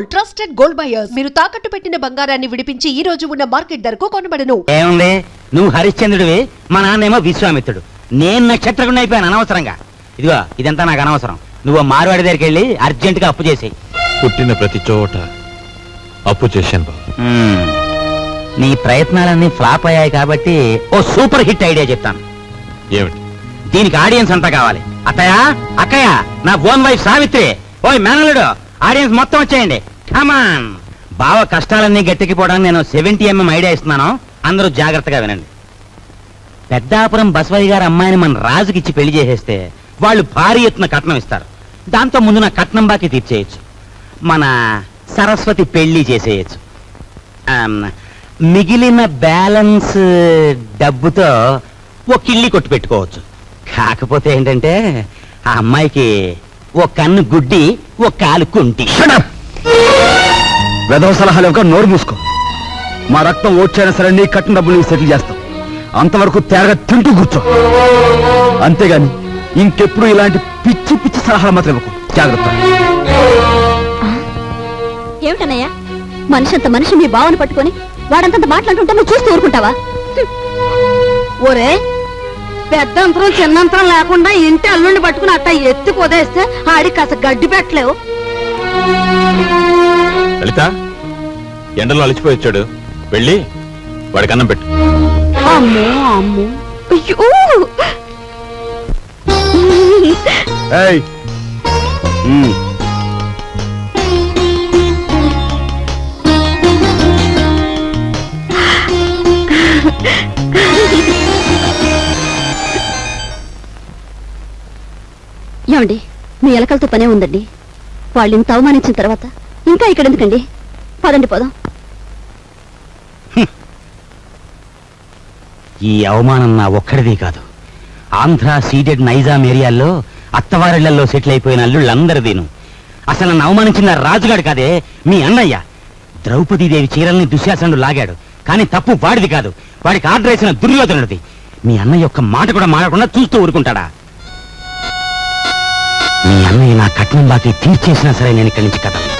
Gold trusted gold buyers. మీరు తాకట్టు పెట్టిన బంగారాన్ని విడిపించి ఈ రోజు ఉన్న మార్కెట్ ధరకు కొనబడను. ఏముంది, నువ్వు హరిశ్చంద్రుడివి, మా నాన్నేమో విశ్వామిత్రుడు. నేను నక్షత్రకుడిని అయిపోయాను అనవసరంగా. ఇదిగో ఇదంతా నాకు అనవసరం. నువ్వు మార్వాడి దగ్గరికి వెళ్ళి అర్జెంటుగా అప్పు చేసేయి. పుట్టిన ప్రతి చోట అప్పు చేశాను బాబు. నీ ప్రయత్నాలన్నీ ఫ్లాప్ అయ్యాయి కాబట్టి ఓ సూపర్ హిట్ ఐడియా చెప్తాను. ఏమిటి? దీనికి ఆడియన్స్ అంతా కావాలి. అత్తయ్య, అక్కయ్య, నా ఓన్ వైఫ్ సావిత్రి, ఓయ్ మేనలుడు, ఆడియన్స్ మొత్తం వచ్చేయండి. కమాన్. బావ కష్టాలన్నీ గట్టెక్కిపోవడానికి నేను 70mm ఐడియా ఇస్తున్నాను. అందరూ జాగ్రత్తగా వినండి. పెద్దాపురం బసవయ్య గారి అమ్మాయిని మన రాజుకిచ్చి పెళ్లి చేసేస్తే వాళ్ళు భారీ ఎత్తున కట్నం ఇస్తారు. దాంతో ముందు నా కట్నం బాకీ తీర్చేయచ్చు. మన సరస్వతి పెళ్లి చేసేయచ్చు. మిగిలిన బ్యాలెన్స్ డబ్బుతో ఓ కిళ్ళి కొట్టు పెట్టుకోవచ్చు. కాకపోతే ఏంటంటే ఆ అమ్మాయికి ఓ కన్ను గుడ్డి, ఓ కాలు కుంటి. వెధవ సలహాలు ఒక నోరు మూసుకో. మా రక్తం ఓడ్చైనా సరే నీ కట్టిన డబ్బులు సెటిల్ చేస్తాం. అంతవరకు తేరగా తింటూ కూర్చో. అంతేగాని ఇంకెప్పుడు ఇలాంటి పిచ్చి పిచ్చి సలహాలు మాత్రం ఇవ్వకు. జాగ్రత్త. ఏమిటన్నయ్యా, మనిషి అంత మనిషి మీ బావని పట్టుకొని వాడంతంత మాట్లాడుతుంటే నువ్వు చూస్తూ ఊరుకుంటావా? ఓరే, పెద్దంతరం చిన్నంతరం లేకుండా ఇంటి అల్లుండి పట్టుకుని అట్ట ఎత్తి పొదేస్తే ఆడికి కాస్త గడ్డి పెట్టలేవు. లలిత, ఎండలో అలిచిపోయి వచ్చాడు, వెళ్ళి వాడికి అన్నం పెట్టు. అమ్మో అమ్మో, అయ్యో. ఏమండి, మీ ఎలకలతో పనే ఉందండి. వాళ్ళు ఇంత అవమానించిన తర్వాత ఇంకా ఇక్కడ ఎందుకండి? పదండి, పోదాం. ఈ అవమానం నా ఒక్కడిది కాదు. ఆంధ్ర సీడెడ్ నైజాం ఏరియాల్లో అత్తవారిళ్లలో సెటిల్ అయిపోయిన అల్లుళ్ళందరిదీను. అసలు నన్ను అవమానించిన రాజుగాడు కాదే, మీ అన్నయ్య. ద్రౌపదీదేవి చీరల్ని దుశ్శాసనుడు లాగాడు, కానీ తప్పు వాడిది కాదు, వాడికి ఆర్డర్ వేసిన దుర్యోధనుడిది. మీ అన్నయ్య ఒక్క మాట కూడా మాడకుండా చూస్తూ ఊరుకుంటాడా? మీ అన్నయ్య నా కట్నం బాకీ తీర్చేసినా సరే నేను ఇక్కడి నుంచి కదలను.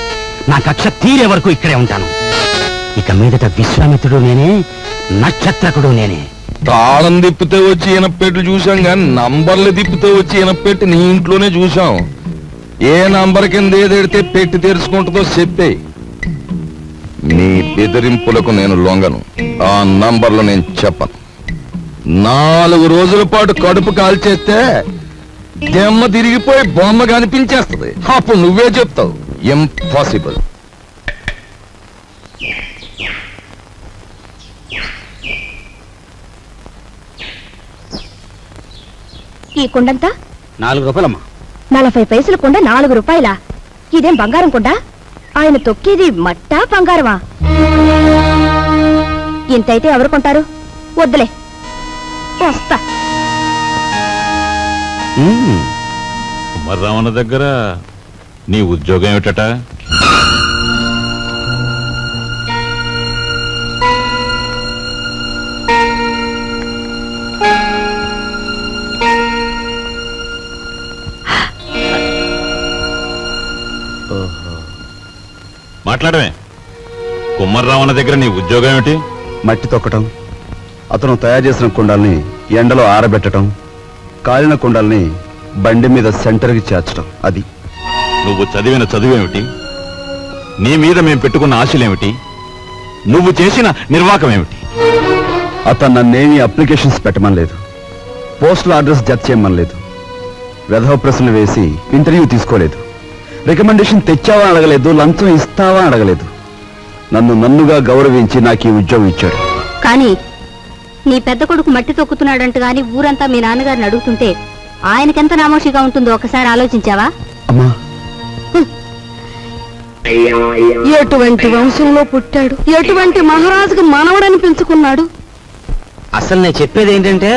నా కక్ష తీరే వరకు ఇక్కడే ఉంటాను. ఇక మీదట విశ్వామిత్రుడు నేనే, నక్షత్రకుడు నేనే. తాళం తిప్పితే వచ్చి ఈనపెట్లు చూసాం కానీ నంబర్లు తిప్పితే వచ్చి ఈనపెట్టి నీ ఇంట్లోనే చూసాం. ఏ నంబర్ కింద ఏదెడితే పెట్టి తెరుచుకుంటుందో చెప్పే. నీ బెదిరింపులకు నేను లొంగను. ఆ నంబర్లు నేను చెప్పను. 4 రోజుల పాటు కడుపు కాల్చేస్తే దెమ్మ తిరిగిపోయి బొమ్మ కనిపించేస్తుంది. అప్పుడు నువ్వే చెప్తావు ఇంపాసిబుల్. ఈ కుండంతా 4 రూపాయలమ్మా. 40 పైసల కుండ 4 రూపాయలా? ఇదేం బంగారం కుండ? ఆయన తొక్కేది మట్టా బంగారమా? ఇంతైతే ఎవరు కొంటారు? వద్దులే, వస్తా. కుమారరావణ దగ్గర నీ ఉద్యోగం ఏమిటట? మాట్లాడమే. కుమారరావణ దగ్గర నీ ఉద్యోగం ఏమిటి? మట్టి తొక్కటం, అతను తయారు చేసిన కుండల్ని ఎండలో ఆరబెట్టడం, కాలిన కుండల్ని బండి మీద సెంటర్కి చేర్చడం. అది. నువ్వు చదివిన చదువేమిటి? నీ మీద మేము పెట్టుకున్న ఆశలేమిటి? నువ్వు చేసిన నిర్వాకం ఏమిటి? అతను నన్నేమీ అప్లికేషన్స్ పెట్టమనలేదు, పోస్టల్ అడ్రస్ జత చేయమనలేదు, వెధవ ప్రశ్నలు వేసి ఇంటర్వ్యూ తీసుకోలేదు, రికమెండేషన్ తెచ్చావా అడగలేదు, లంచం ఇస్తావా అడగలేదు. నన్నుగా గౌరవించి నాకు ఈ ఉద్యోగం ఇచ్చాడు. కానీ నీ పెద్ద కొడుకు మట్టి తొక్కుతున్నాడంట గాని ఊరంతా మీ నాన్నగారిని అడుగుతుంటే ఆయనకెంత నామోషిగా ఉంటుందో ఒకసారి ఆలోచించావా? అమ్మా, ఎటువంటి వంశంలో పుట్టాడు, ఎటువంటి మహారాజుకు మనవడని పెంచుకున్నాడు. అసలు నేను చెప్పేది ఏంటంటే,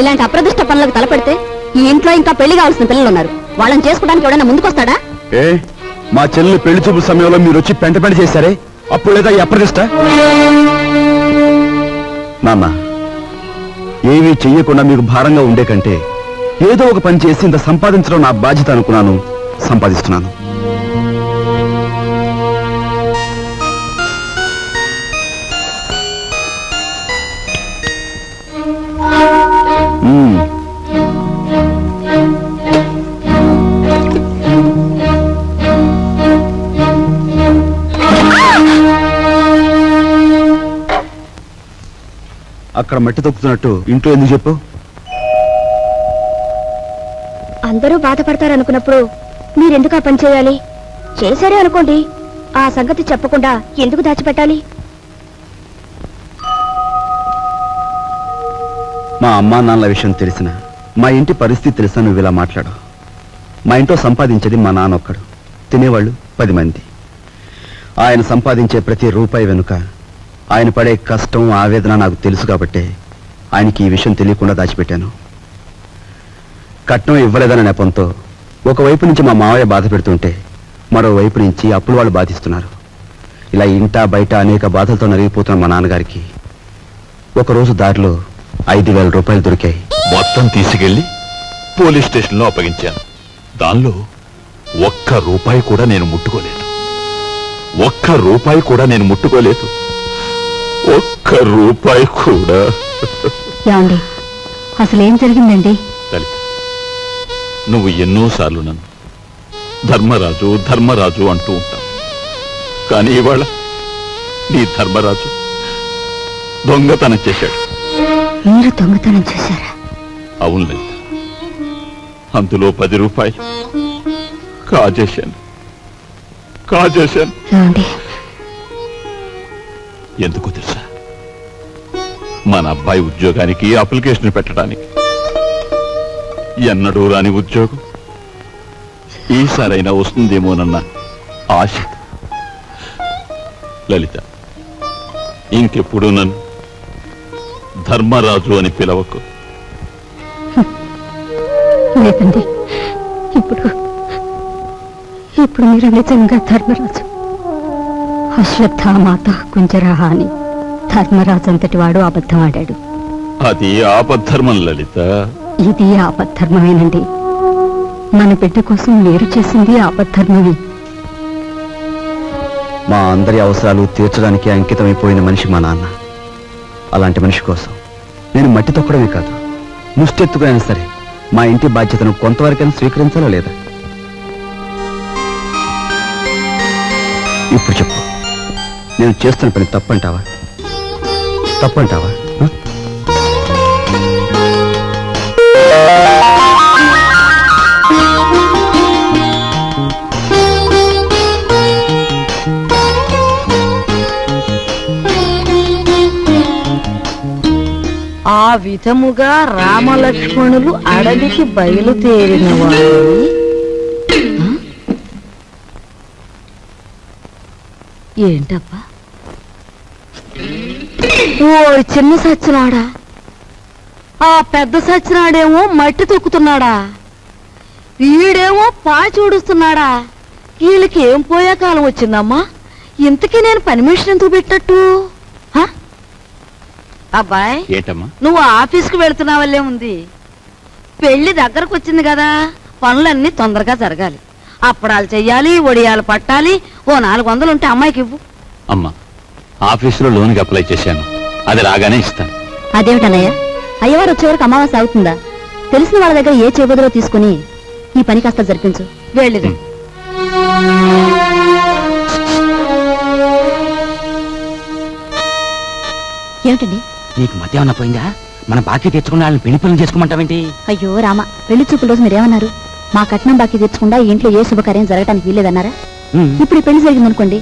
ఇలాంటి అప్రదిష్ట పనులకు తలపెడితే ఈ ఇంట్లో ఇంకా పెళ్లి కావాల్సిన పిల్లలు ఉన్నారు. వాళ్ళని చేసుకోవడానికి ఎవడైనా ముందుకొస్తాడా? మా చెల్లి పెళ్లి చూపు సమయంలో మీరు వచ్చి పెంట చేశారే, అప్పుడు లేదా ఈ అప్రదిష్ట? నాన్న, ఏమీ చెయ్యకుండా మీకు భారంగా ఉండే కంటే ఏదో ఒక పని చేసి ఇంత సంపాదించడం నా బాధ్యత అనుకున్నాను, సంపాదిస్తున్నాను. అక్కడ మట్టి తొక్కుతున్నట్టు ఇంట్లో ఎందుకు చెప్పు? అందరూ బాధపడతారనుకున్నప్పుడు మీరెందుకు ఆ పని చేయాలి? చేశారే అనుకోండి, ఆ సంగతి చెప్పకుండా ఎందుకు దాచిపెట్టాలి? మా అమ్మా నాన్నల విషయం తెలిసిన, మా ఇంటి పరిస్థితి తెలిసిన నువ్వు ఇలా మాట్లాడు. మా ఇంట్లో సంపాదించేది మా నాన్న ఒక్కడు, తినేవాళ్ళు 10 మంది. ఆయన సంపాదించే ప్రతి రూపాయి వెనుక ఆయన పడే కష్టం, ఆవేదన నాకు తెలుసు కాబట్టే ఆయనకి ఈ విషయం తెలియకుండా దాచిపెట్టాను. కట్నం ఇవ్వలేదన్న నెపంతో ఒకవైపు నుంచి మా మావయ్య బాధ పెడుతుంటే మరోవైపు నుంచి అప్పులు వాళ్ళు బాధిస్తున్నారు. ఇలా ఇంటా బయట అనేక బాధలతో నలిగిపోతున్న మా నాన్నగారికి ఒకరోజు దారిలో 5,000 రూపాయలు దొరికాయి. మొత్తం తీసుకెళ్లి పోలీస్ స్టేషన్లో అప్పగించాను. దానిలో ₹1 కూడా నేను ముట్టుకోలేదు. ₹1 కూడా నేను ముట్టుకోలేదు. ₹1 కూడా. ఏమండి, అసలేం జరిగిందండి? లలిత, నువ్వు ఎన్నోసార్లు నన్ను ధర్మరాజు ధర్మరాజు అంటూ ఉంటావు. కానీ ఇవాళ నీ ధర్మరాజు దొంగతనం చేశాడు. మీరు దొంగతనం చేశారా? అవును లలిత, అందులో ₹10 కాజేశాను. ఏమండి, ఎందుకు తెలుసా? మన అబ్బాయి ఉద్యోగానికి అప్లికేషన్ పెట్టడానికి. ఎన్నడూ రాని ఉద్యోగం ఈసారైనా వస్తుందేమోనన్న ఆశ. లలిత, ఇంకెప్పుడు నన్ను ధర్మరాజు అని పిలవకు. లేదండి, ఇప్పుడు మీరు నిజంగా ధర్మరాజు. అశ్వత్థామాత కుంజరాహ అని ధర్మరాజు అంతటి వాడు అబద్ధం ఆడాడు. అది ఆపద్ధర్మం లలిత. ఇది ఆపద్ధర్మమేనండి. మన బిడ్డ కోసం మీరు చేసింది ఆపద్ధర్మమే. మా అందరి అవసరాలు తీర్చడానికి అంకితమైపోయిన మనిషి మా నాన్న. అలాంటి మనిషి కోసం నేను మట్టి తొక్కడమే కాదు, ముష్టెత్తుకైనా సరే మా ఇంటి బాధ్యతను కొంతవరకైనా స్వీకరించాలా లేదా? ఇప్పుడు చెప్పు, నేను చేస్తున్న పని తప్పంటావా? ఆ విధముగా రామలక్ష్మణులు అడవికి బయలుదేరిన వారు. ఏంటబ్బా? ఓ చిన్న సచ్చినాడా, ఆ పెద్ద సచ్చినాడేమో మట్టి తొక్కుతున్నాడా, వీడేమో పాచి ఊడుస్తున్నాడా. వీళ్ళకి ఏం పోయే కాలం వచ్చిందమ్మా? ఇంతకీ నేను పర్మిషన్ ఎందుకు పెట్టట్టు? అబ్బాయి, ఏంటమ్మా? నువ్వు ఆఫీస్కి వెళుతున్నావల్లే ఉంది. పెళ్లి దగ్గరకు వచ్చింది కదా, పనులన్నీ తొందరగా జరగాలి. అప్పడాలు చెయ్యాలి, వడియాలు పట్టాలి. ఓ 400 ఉంటే అమ్మాయికి ఇవ్వు. అమ్మా, ఆఫీసులో లోన్కి అప్లై చేశాను, అది రాగానే ఇస్తాను. అదేమిటన్నయ్య, అయ్యవారు వచ్చే వరకు అమావాస్య అవుతుందా? తెలిసిన వాళ్ళ దగ్గర ఏ చేబదులో తీసుకుని ఈ పని కాస్త జరిపించు. వెళ్ళిది. ఏమిటండి? నీకు మధ్య ఏమన్నా పోయిందా? మన బాకీ తెచ్చుకున్న వాళ్ళని పెళ్లి పనులు చేసుకోమంటావేంటి? అయ్యో రామ, పెళ్లి చూపుల రోజు మీరేమన్నారు? మా కట్నం బాకీ తెచ్చకుండా ఇంట్లో ఏ శుభకార్యం జరగటానికి వీల్లేదన్నారా? ఇప్పుడు ఈ పెళ్లి జరిగిందనుకోండి,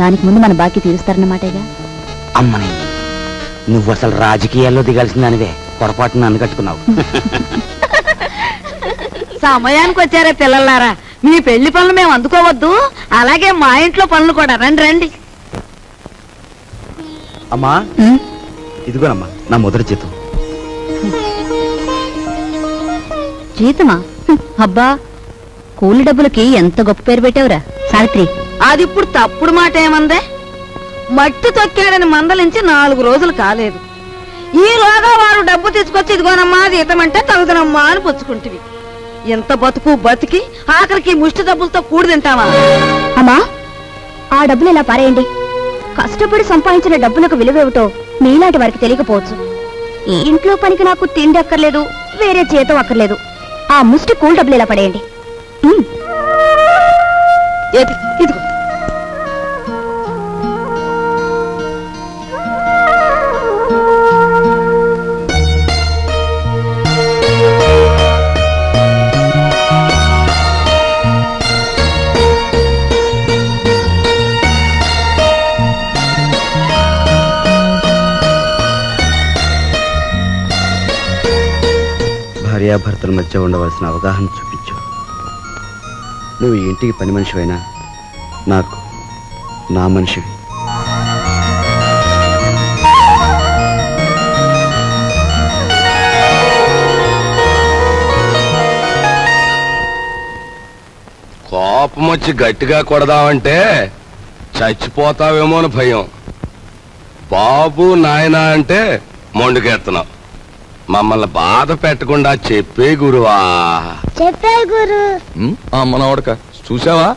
దానికి ముందు మన బాకీ తీరుస్తారన్నమాటేగా. అమ్మని, నువ్వు అసలు రాజకీయాల్లో దిగాల్సిన దానివే, పొరపాటున నన్ను కట్టుకున్నావు. సమయానికి వచ్చారే పిల్లలారా, మీ పెళ్లి పనులు మేము అందుకోవద్దు, అలాగే మా ఇంట్లో పనులు కూడా. రండి రండి. అమ్మా, ఇదిగోనమ్మా నా మొదటి జీతం. జీతమా? అబ్బా, కూలి డబ్బులకి ఎంత గొప్ప పేరు పెట్టావురా సావిత్రి. అది ఇప్పుడు తప్పుడు మాట ఏమందే? మట్టి తొక్కాడని మందలించి 4 రోజులు కాలేదు. ఈలోగా వారు డబ్బు తీసుకొచ్చి ఇదిగోనమ్మా జీతమంటే తగుదనమ్మా అని పుచ్చుకుంటివి. ఎంత బతుకు బతికి ఆఖరికి ముష్టి డబ్బులతో కూడి తింటావా? అమ్మా, ఆ డబ్బులు ఇలా పారేయండి. కష్టపడి సంపాదించిన డబ్బులకు విలువేమిటో మీలాంటి వారికి తెలియకపోవచ్చు. ఈ ఇంట్లో పనికి నాకు తిండి అక్కర్లేదు, వేరే జీతం అక్కర్లేదు. ఆ ముష్టి కూల్ డబ్బులు ఇలా పడేయండి. ఇదిగో భార్యాభర్తల మధ్య ఉండవలసిన అవగాహన చూపించు. నువ్వు ఈ ఇంటికి పని మనిషివైనా నాకు నా మనిషివి. కోపం వచ్చి గట్టిగా కొడదామంటే చచ్చిపోతావేమో అని భయం. బాబు నాయనా అంటే మొండుకెత్తనావు. మమ్మల్ని బాధ పెట్టకుండా చెప్పే గురువా. చెప్పే గురు. మనవడక చూసావా,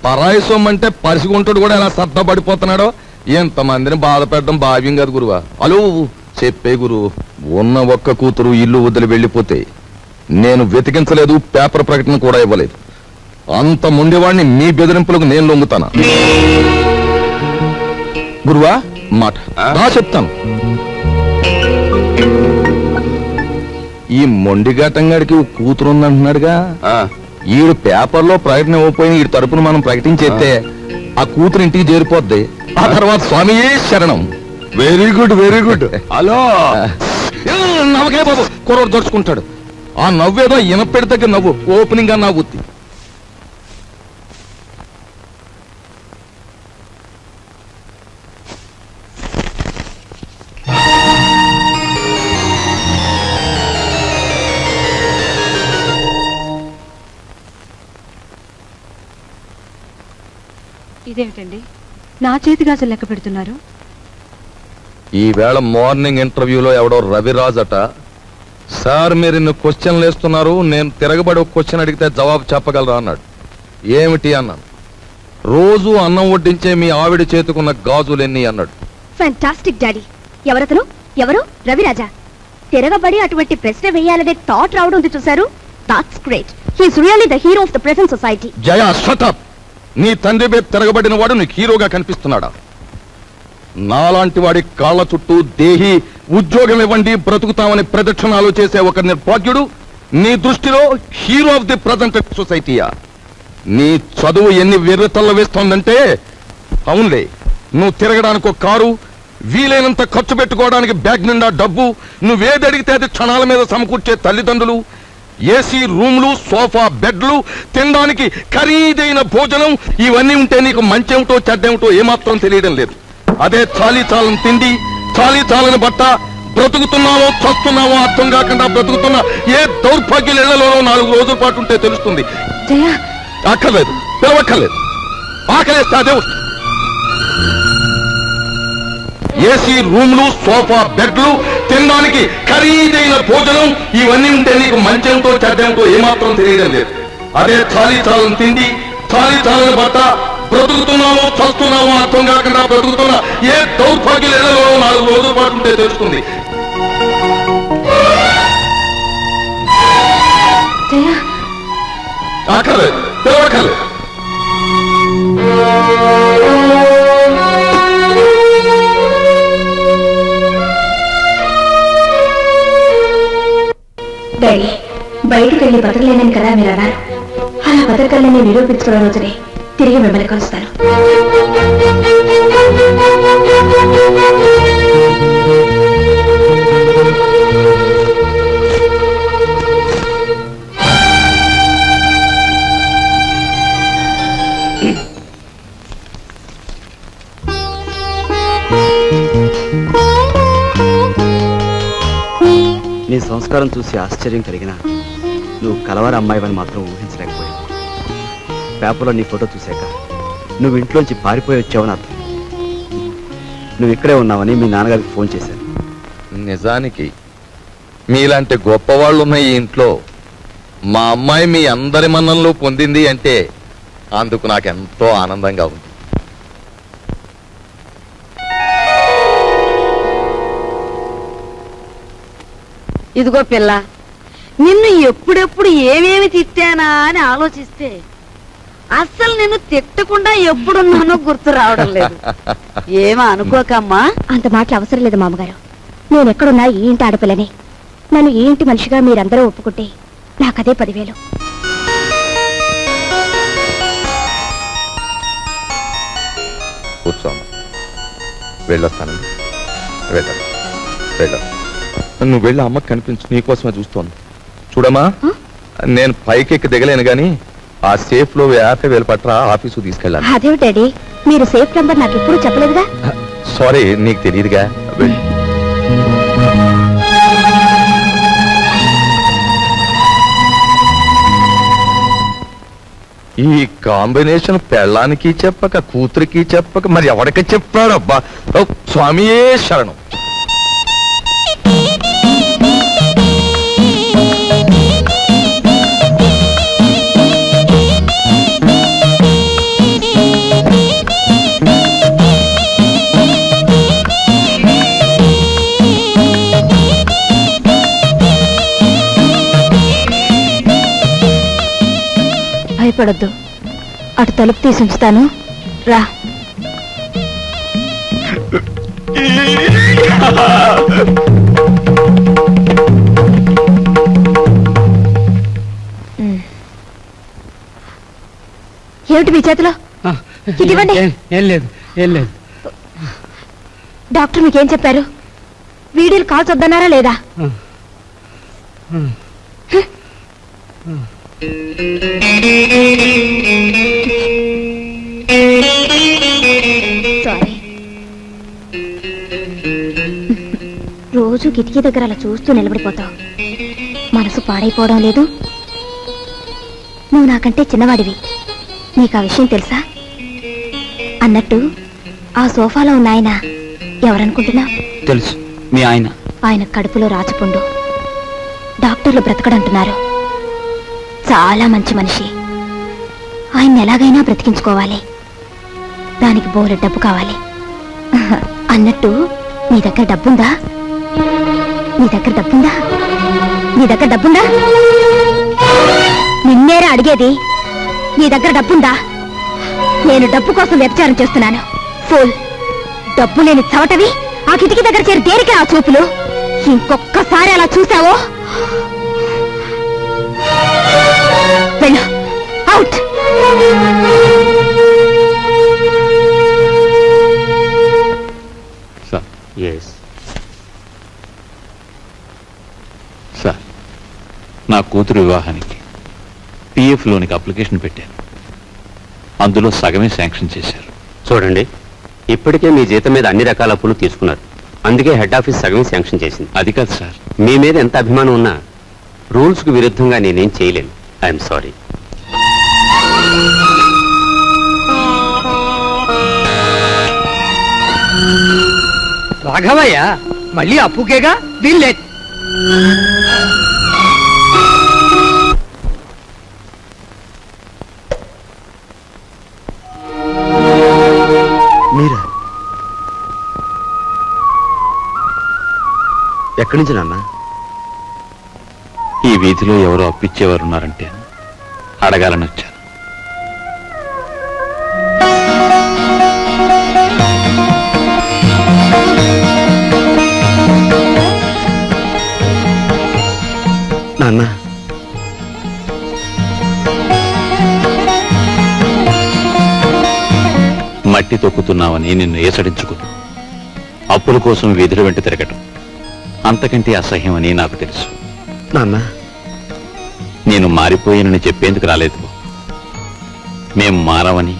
పరాయి సొమ్మంటే పరిసిగుంటాడు కూడా ఎలా సత్తా పడిపోతున్నాడో. ఎంతమందిని బాధ పెట్టడం భావ్యం కాదు గురువా. అలో చెప్పే గురు. ఉన్న ఒక్క కూతురు ఇల్లు వదిలి వెళ్ళిపోతే నేను వెతికించలేదు, పేపర్ ప్రకటన కూడా ఇవ్వలేదు. అంత ముండేవాడిని మీ బెదిరింపులకు నేను లొంగుతానా? గురువా మాట నా చెప్తాను. ఈ మొండిఘాటంగాడికి కూతురుందంటున్నాడుగా, ఈడు పేపర్లో ప్రకటన ఇవ్వకపోయిన ఈ తరపున మనం ప్రకటించేస్తే ఆ కూతురు ఇంటికి చేరిపోద్ది. ఆ తర్వాత స్వామియే శరణం. Very good very good. Hello నవ్వకే బాబు, కుర్రోడు దొరుచుకుంటాడు. ఆ నవ్వేదో ఇనపెడి దగ్గర నవ్వు, ఓపెనింగ్ గా నవ్వుద్ది. ఇదేమిటండి, నా చేతి గాజులు లెక్క పెడుతున్నారు? ఈవేళ మార్నింగ్ ఇంటర్వ్యూలో ఎవడో రవిరాజ్ అట, సార్ మీరు ఇన్ని క్వశ్చన్లు వేస్తున్నారు, నేను తిరగబడి ఒక క్వశ్చన్ అడిగితే జవాబు చెప్పగలరా అన్నాడు. ఏమిటి అన్నాను. రోజు అన్నం వడ్డించే మీ ఆవిడ చేతుకున్న గాజులు ఎన్ని అన్నాడు. Fantastic daddy. ఎవరతను? ఎవరు? రవిరాజా. తిరగబడి అటువంటి ప్రశ్న వేయాలనే థాట్ రావడం ఉంది చూసారు. That's great. He's really the hero of the present society. Jaya shut up. నీ తండ్రి మీద తిరగబడిన వాడు నీకు హీరోగా కనిపిస్తున్నాడా? నాలాంటి వాడి కాళ్ళ చుట్టూ దేహి ఉద్యోగం ఇవ్వండి బ్రతుకుతామని ప్రదక్షిణాలు చేసే ఒక నిర్భాగ్యుడు నీ దృష్టిలో హీరో ఆఫ్ ది ప్రజెంట్ సొసైటీయా? నీ చదువు ఎన్ని వెర్రతల్ల వేస్తోందంటే, అవునులే నువ్వు తిరగడానికి ఒక కారు, వీలైనంత ఖర్చు పెట్టుకోవడానికి బ్యాగ్ నిండా డబ్బు, నువ్వేది అడిగితే అది క్షణాల మీద సమకూర్చే తల్లిదండ్రులు, ఏసీ రూమ్లు, సోఫా బెడ్లు, తినడానికి ఖరీదైన భోజనం, ఇవన్నీ ఉంటే నీకు మంచేమిటో చెడ్డేమిటో ఏమాత్రం తెలియడం లేదు. అదే చాలీ చాలని తిండి, చాలీ చాలని బట్ట, బ్రతుకుతున్నావో చస్తున్నావో అర్థం కాకుండా బ్రతుకుతున్న ఏ దౌర్భాగ్యుల ఇళ్లలోనో 4 రోజుల పాటు ఉంటే తెలుస్తుంది. అక్కర్లేదు, పిలవక్కర్లేదు. ఆకలేస్తే అదే వస్తుంది. ఏసీ రూమ్లు, సోఫా బెడ్లు, తినడానికి ఖరీదైన భోజనం, ఇవన్నీ ఉంటే నీకు మంచేమిటో చెడ్డేమిటో ఏమాత్రం తెలియడం లేదు. అదే చాలీ చాలని తిండి, చాలీ చాలని బట్ట, బ్రతుకుతున్నావో చస్తున్నావో అర్థం కాకుండా బ్రతుకుతున్న ఏ దౌర్భాగ్యుల ఇళ్లలోనో 4 రోజుల పాటు ఉంటే తెలుస్తుంది. అక్కర్లేదు, పిలవక్కర్లేదు. డాడీ, బయటికి వెళ్ళి బతకలేనని కదా మీరు అన్నారు. అలా బతకలేని నిరూపించుకున్న రోజునే తిరిగి మిమ్మల్ని కలుస్తాను. నీ సంస్కారం చూసి ఆశ్చర్యం కలిగినా నువ్వు కలవారి అమ్మాయివని మాత్రం ఊహించలేకపోయావు. పేపర్లో నీ ఫోటో చూశాక నువ్వు ఇంట్లోంచి పారిపోయి వచ్చావని అర్థం. నువ్వు ఇక్కడే ఉన్నావని మీ నాన్నగారికి ఫోన్ చేశాను. నిజానికి మీలాంటి గొప్పవాళ్ళు ఉన్న ఈ ఇంట్లో మా అమ్మాయి మీ అందరి మన్ననలు పొందింది అంటే అందుకు నాకెంతో ఆనందంగా ఉంది. ఇదిగో పిల్ల, నిన్ను ఎప్పుడెప్పుడు ఏమేమి తిట్టానా అని ఆలోచిస్తే అస్సలు నిన్ను తిట్టకుండా ఎప్పుడున్నానో గుర్తు రావడం లేదు. ఏమో అనుకోకమ్మా. అంత మాటలు అవసరం లేదు మామగారు. నేను ఎక్కడున్నా ఈ ఇంటి ఆడపిల్లని. నన్ను ఈ ఇంటి మనిషిగా మీరందరూ ఒప్పుకుంటే నాకదే 10,000. కూర్చోమ్మా, వెళ్ళొస్తానండి. వెళ్ళాలి, వెళ్ళాలి. నువ్వు వెళ్ళి అమ్మకి కనిపించు, నీకోసమే చూస్తోంది. చూడమ్మా, నేను పైకెక్కి దిగలేను గాని ఆ సేఫ్ లో 50,000 పట్రా ఆఫీసు తీసుకెళ్ళాలి. అదే డాడీ, మీరు సేఫ్ నంబర్ నాకు ఎప్పుడు చెప్పలేదుగా. సారీ, నీకు తెలియదుగా. వెళ్ళి ఈ కాంబినేషన్ పెళ్ళానికి చెప్పక కూతురికి చెప్పక మరి ఎవరికి చెప్పాడు? అబ్బా, స్వామియే శరణం. భయపడొద్దు, అటు తలుపు తీసి ఉంచుతాను, రా. ఏమిటి మీ చేతిలో? ఇవ్వండి. ఏం లేదు, ఏం లేదు. డాక్టర్ మీకేం చెప్పారు? వీడియోలు కాల్చొద్దన్నారా లేదా? సారీ. రోజు కిటికీ దగ్గర అలా చూస్తూ నిలబడిపోతావు. మనసు పాడైపోవడం లేదు. నువ్వు నాకంటే చిన్నవాడివి, నీకు ఆ విషయం తెలుసా? అన్నట్టు ఆ సోఫాలో ఉన్న ఆయన ఎవరనుకుంటున్నా? తెలుసు, మీ ఆయన. ఆయన కడుపులో రాచపుండు. డాక్టర్లు బ్రతకడంటున్నారు. చాలా మంచి మనిషి. ఆయన ఎలాగైనా బ్రతికించుకోవాలి. దానికి బోలె డబ్బు కావాలి. అన్నట్టు నీ దగ్గర డబ్బుందా? నీ దగ్గర డబ్బుందా? నీ దగ్గర డబ్బుందా? నిన్నేరా అడిగేది. నీ దగ్గర డబ్బుందా? నేను డబ్బు కోసం వ్యభిచారం చేస్తున్నాను. ఫుల్ డబ్బు లేని చవటవి ఆ కిటికీ దగ్గర చేరి దేనికే ఆ చూపులు? ఇంకొక్కసారి అలా చూసావో వెళ్ళు, అవుట్. సార్, సార్, నా కూతురు వివాహానికి పిఎఫ్ లోనికి అప్లికేషన్ పెట్టాను. అందులో సగమే శాంక్షన్ చేశారు. చూడండి, ఇప్పటికే మీ జీతం మీద అన్ని రకాల అప్పులు తీసుకున్నారు. అందుకే హెడ్ ఆఫీస్ సగం శాంక్షన్ చేసింది. అది కాదు సార్. మీ మీద ఎంత అభిమానం ఉన్నా రూల్స్ కు విరుద్ధంగా నేనేం చేయలేను. I'm sorry. రాఘవయ్య మళ్ళీ అప్పుకేగా వీళ్ళే. మీరా? ఎక్కడి నుంచి నాన్న? ఈ వీధిలో ఎవరో అప్పిచ్చేవారున్నారంటే అడగాలని వచ్చాను. నాన్న, మట్టి తొక్కుతున్నావని నిన్ను ఏసడించుకుని అప్పుల కోసం వీధుల వెంట తిరగటం అంతకంటే అసహ్యమని నాకు తెలుసు. నాన్న, నేను మారిపోయానని చెప్పేందుకు రాలేదు. మేం మారవని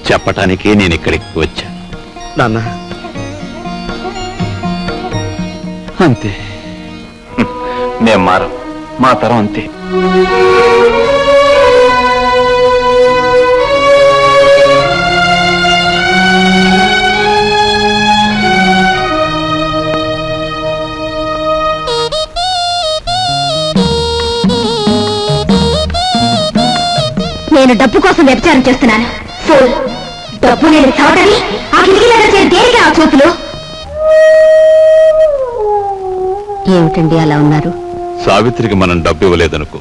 చెప్పటానికే నేను ఇక్కడికి వచ్చాను. నాన్న, అంతే. మేం మారం, మా తరం అంతే. నేను డబ్బు కోసం వ్యభిచారం చేస్తున్నాను. ఫోన్ డబ్బు నేను చవటని ఆ కిటికీలో దేనికి ఆ చూపులు? ఏమిటండి అలా ఉన్నారు? సావిత్రికి మనం డబ్బు ఇవ్వలేదనుకో,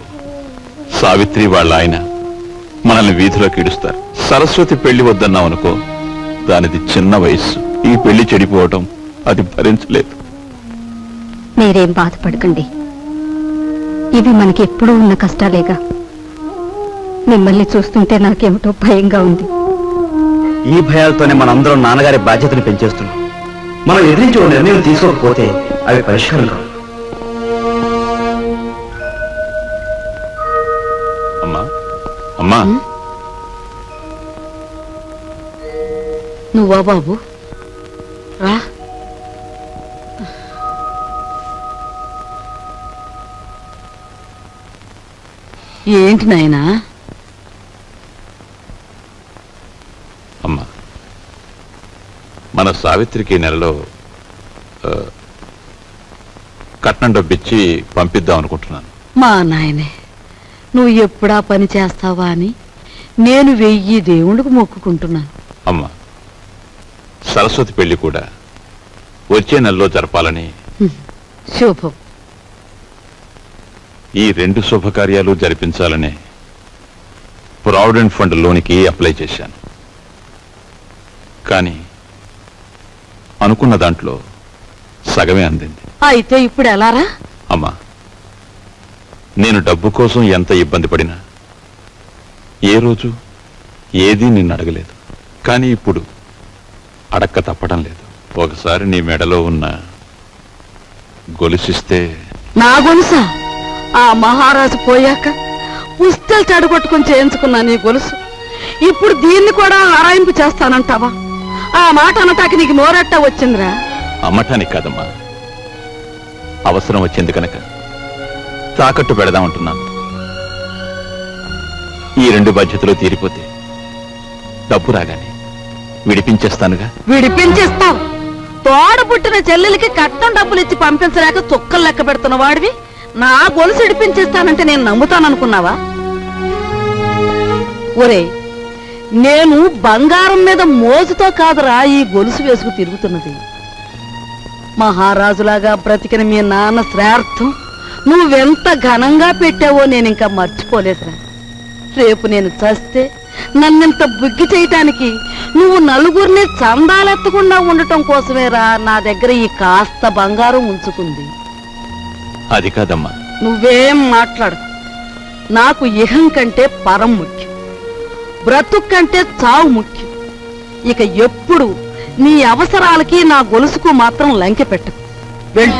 సావిత్రి వాళ్ళ ఆయన మనల్ని వీధిలోకి ఇడుస్తారు. సరస్వతి పెళ్లి వద్దన్నాం అనుకో, దానిది చిన్న వయస్సు, ఈ పెళ్లి చెడిపోవటం అది భరించలేదు. మీరేం బాధపడకండి, ఇవి మనకి ఎప్పుడూ ఉన్న కష్టాలేగా. మిమ్మల్ని చూస్తుంటే నాకేమిటో భయంగా ఉంది. ఈ భయాలతోనే మనందరం నాన్నగారి బాధ్యతను పెంచేస్తున్నాం. మనం ఎదిరించి ఓ నిర్ణయం తీసుకోకపోతే అవి పరిష్కారం కావు. అమ్మా అమ్మా, నువ్వా బాబు? రా. ఏంటి నాయనా? అమ్మా, మన సావిత్రికి నెలలో కట్నం డబ్బిచ్చి పంపిద్దాం అనుకుంటున్నాను. మా నాయనే, నువ్వు ఎప్పుడా పని చేస్తావా అని నేను 1000 దేవుళ్ళకు మొక్కుకుంటున్నాను. అమ్మా, సరస్వతి పెళ్లి కూడా వచ్చే నెలలో జరపాలని. శుభం. ఈ 2 శుభకార్యాలు జరిపించాలనే ప్రావిడెంట్ ఫండ్ లోనికి అప్లై చేశాను. కానీ అనుకున్న దాంట్లో సగమే అందింది. అయితే ఇప్పుడు ఎలారా? అమ్మా, నేను డబ్బు కోసం ఎంత ఇబ్బంది పడినా ఏ రోజు ఏదీ నిన్ను అడగలేదు. కానీ ఇప్పుడు అడక్క తప్పడం లేదు. ఒకసారి నీ మెడలో ఉన్న గొలుసిస్తే. నా గొలుసా? ఆ మహారాజు పోయాక పుస్తలు చెడగొట్టుకుని చేయించుకున్నా నీ గొలుసు. ఇప్పుడు దీన్ని కూడా ఆరాయింపు చేస్తానంటావా? ఆ మాట అనటానికి నీకు నోరట్ట వచ్చిందిరా? అమ్మటానికి కాదమ్మా, అవసరం వచ్చింది కనుక తాకట్టు పెడదామంటున్నాను. ఈ 2 బాధ్యతలు తీరిపోతే డబ్బు రాగానే విడిపించేస్తానుగా. విడిపించేస్తావు? తోడ పుట్టిన చెల్లెలకి కట్నం డబ్బులు ఇచ్చి పంపించలేక చుక్కలు లెక్క పెడుతున్న వాడివి నా గొలుసు విడిపించేస్తానంటే నేను నమ్ముతాననుకున్నావా? ఒరే, నేను బంగారం మీద మోజుతో కాదురా ఈ గొలుసు వేసుకు తిరుగుతున్నది. మహారాజులాగా బ్రతికిన మీ నాన్న శ్రార్థం నువ్వెంత ఘనంగా పెట్టావో నేను ఇంకా మర్చిపోలేదురా. రేపు నేను చస్తే నన్నింత బుగ్గి చేయటానికి నువ్వు నలుగురిని చందాలెత్తకుండా ఉండటం కోసమేరా నా దగ్గర ఈ కాస్త బంగారం ఉంచుకుంది. అది కాదమ్మా. నువ్వేం మాట్లాడు. నాకు ఇహం కంటే పరం ముఖ్యం, బ్రతుకు కంటే చావు ముఖ్యం. ఇక ఎప్పుడు నీ అవసరాలకి నా గొలుసుకు మాత్రం లంకె పెట్టకు. వెళ్ళు.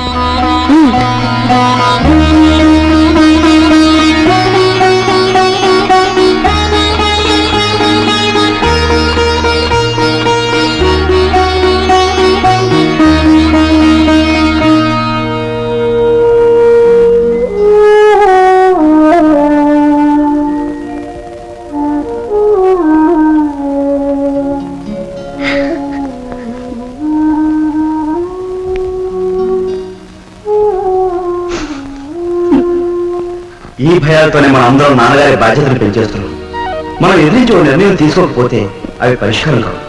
ఈ భయాలతోనే మనం అందరం నాన్నగారి బాధ్యతను పెంచేస్తున్నాం. మనం ఎదిరించి ఓ నిర్ణయం తీసుకోకపోతే అవి పరిష్కారం కావు.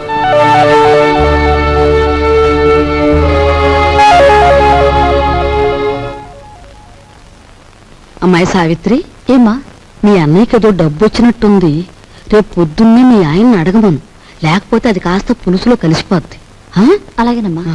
అమ్మాయి సావిత్రి, ఏమా మీ అన్నయ్యకి ఏదో డబ్బు వచ్చినట్టుంది. రేపు పొద్దున్నే మీ ఆయన్ని అడగమను, లేకపోతే అది కాస్త పులుసులో కలిసిపోద్ది. అలాగేనమ్మా.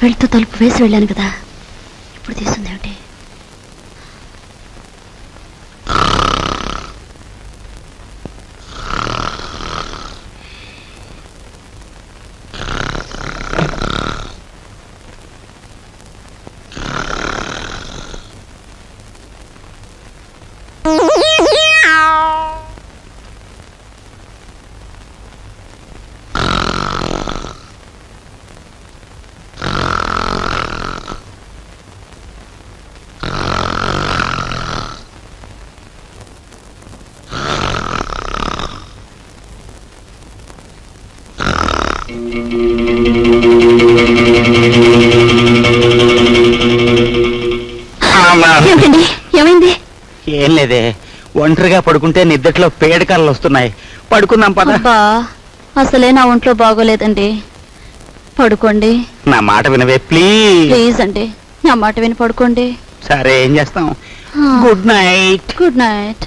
వెళ్తూ తలుపు వేసి వెళ్ళాను కదా, ఇప్పుడు తీస్తుంది ఏమిటి? ఏమైంది? ఏం లేదే, ఒంటరిగా పడుకుంటే నిద్దట్లో పేడకాళ్ళు వస్తున్నాయి. పడుకుందాం పద. అసలే నా ఒంట్లో బాగోలేదండి, పడుకోండి. నా మాట వినవే ప్లీజ్. ప్లీజ్ అండి, నా మాట విని పడుకోండి. సరే, ఏం చేస్తాం. Good night. Good night.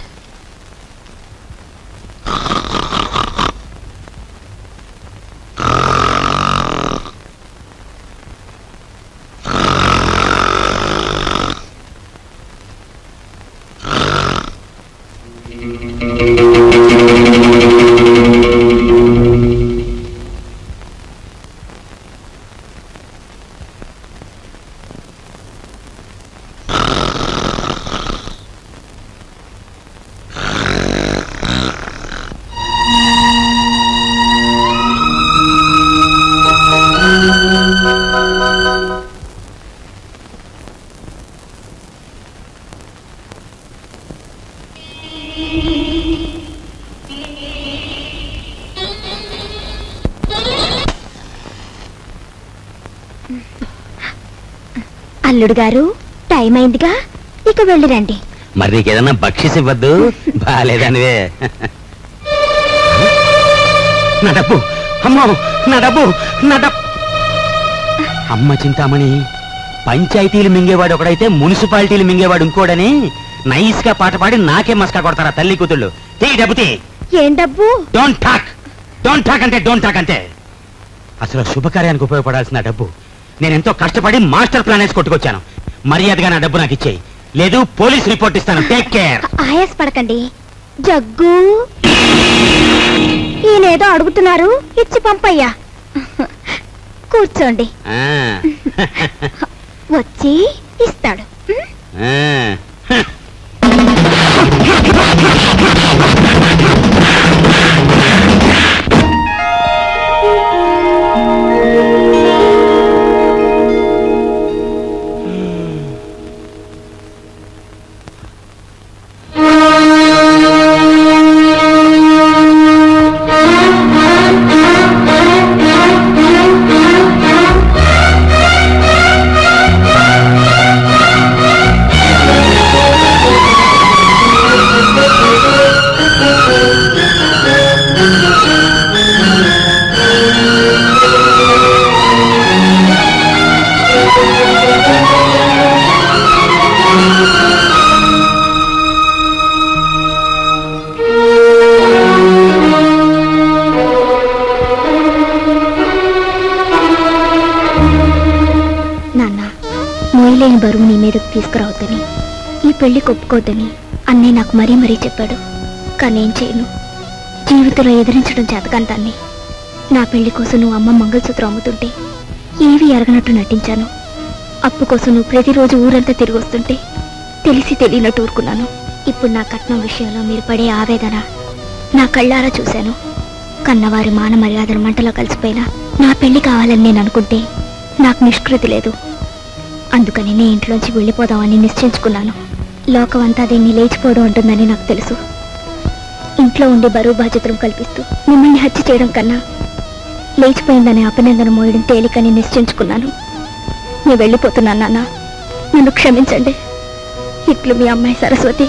అల్లుడు గారు, టైం అయిందిగా, ఇక వెళ్ళిరండి. మరి నీకేదన్నా బక్షిస్ ఇవ్వద్దు? బాలేదనివే. నా డబ్బు, అమ్మో నా డబ్బు, నా డబ్బు. అమ్మ చింతామణి, పంచాయతీలు మింగేవాడు ఒకడైతే మున్సిపాలిటీలు మింగేవాడు ఇంకోడని నైస్ గా పాట పాడి నాకే మస్కా కొడతారా తల్లి కూతుళ్ళు? తీ డబ్బు తీ. ఏం డబ్బు? డోంట్ టాక్ అంటే డోంట్ టాక్ అంటే. అసలు శుభకార్యానికి ఉపయోగపడాల్సిన డబ్బు నేనెంతో కష్టపడి మాస్టర్ ప్లాన్ వేసి కొట్టుకొచ్చాను. మర్యాదగా నా డబ్బు నాకు ఇచ్చేయి, లేదు పోలీస్ రిపోర్ట్ ఇస్తాను. Take care. ఆయాస పడకండి. జగ్గు, ఈయనేదో అడుగుతున్నారు, ఇచ్చి పంపయ్యా. కూర్చోండి, వచ్చి ఇస్తాడు. బరువు నీ మీదకు తీసుకురావద్దని, ఈ పెళ్లి ఒప్పుకోవద్దని అన్నయ్య నాకు మరీ మరీ చెప్పాడు. కానీ ఏం చేయను, జీవితంలో ఎదిరించడం చేతకాని దాన్ని. నా పెళ్లి కోసం నువ్వు అమ్మ మంగళసూత్రం అమ్ముతుంటే ఏవి ఎరగనట్టు నటించాను. అప్పు కోసం నువ్వు ప్రతిరోజు ఊరంతా తిరిగి వస్తుంటే తెలిసి తెలియనట్టు ఊరుకున్నాను. ఇప్పుడు నా కట్నం విషయంలో మీరు పడే ఆవేదన నా కళ్ళారా చూశాను. కన్నవారి మాన మర్యాదలు మంటలో కలిసిపోయినా నా పెళ్లి కావాలని నేను అనుకుంటే నాకు నిష్కృతి లేదు. అందుకని నేను ఇంట్లోంచి వెళ్ళిపోదామని నిశ్చయించుకున్నాను. లోకం అంతా దీన్ని లేచిపోవడం ఉంటుందని నాకు తెలుసు. ఇంట్లో ఉండి బరువు బాధ్యతలు కల్పిస్తూ మిమ్మల్ని హత్య చేయడం కన్నా లేచిపోయిందనే అభినందన మోయడం తేలికని నిశ్చయించుకున్నాను. నేను వెళ్ళిపోతున్నాను నాన్న, నన్ను క్షమించండి. ఇట్లు మీ అమ్మాయి సరస్వతి.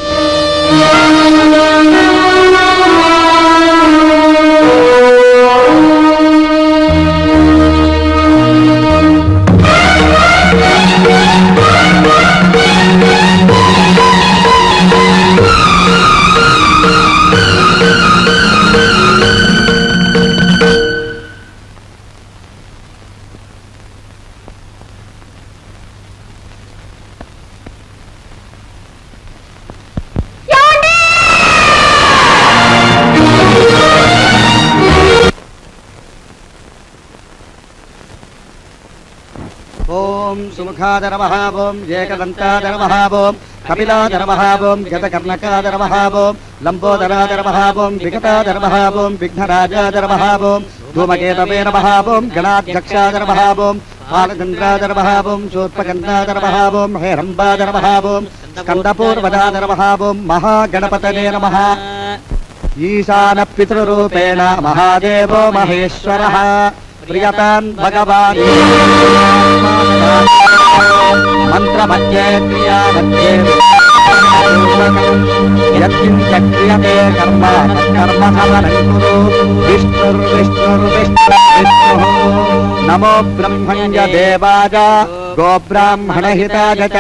ఓం సుముఖాదర మహాభోం ఏకదంతాదర మహాభోం కపిలాదర మహాభోం గతకర్ణకాదర మహాభోం లంబోదరాదర మహాభోం విగతాదర మహాభోం విఘ్నరాజాదర మహాభోం ధూమకేతవేన మహాభోం గణాధ్యక్షాదర మహాభోం బాలచంద్రాదర మహాభోం శూర్పగంధాదర మహాభోం హేరంబాదర మహాభోం స్కందపూర్వదాదర మహాభోం మహాగణపతనే నమః. ఈశాన పితృరూపేణ మహాదేవో మహేశ్వరః ప్రియతాన్ భగవాన్ మంత్రమధ్యే క్రియామధ్యే యత్కించక్రియతే కర్మ కర్మ సమనం కురు విష్ణుర్విష్ణుర్విష్ణుర్విష్ణుః. నమో బ్రహ్మణ్య దేవాయ గోబ్రాహ్మణహితాయ చ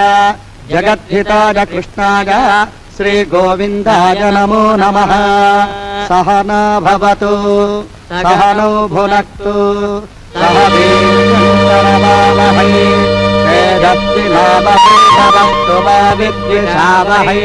జగద్ధితాయ కృష్ణాయ శ్రీ గోవిందాయ నమో నమః. సహనా భవతు సహనౌ భునక్తు సహ వీర్యంకరవావహై తేజస్వినావధీతమస్తు మా విద్విషావహై.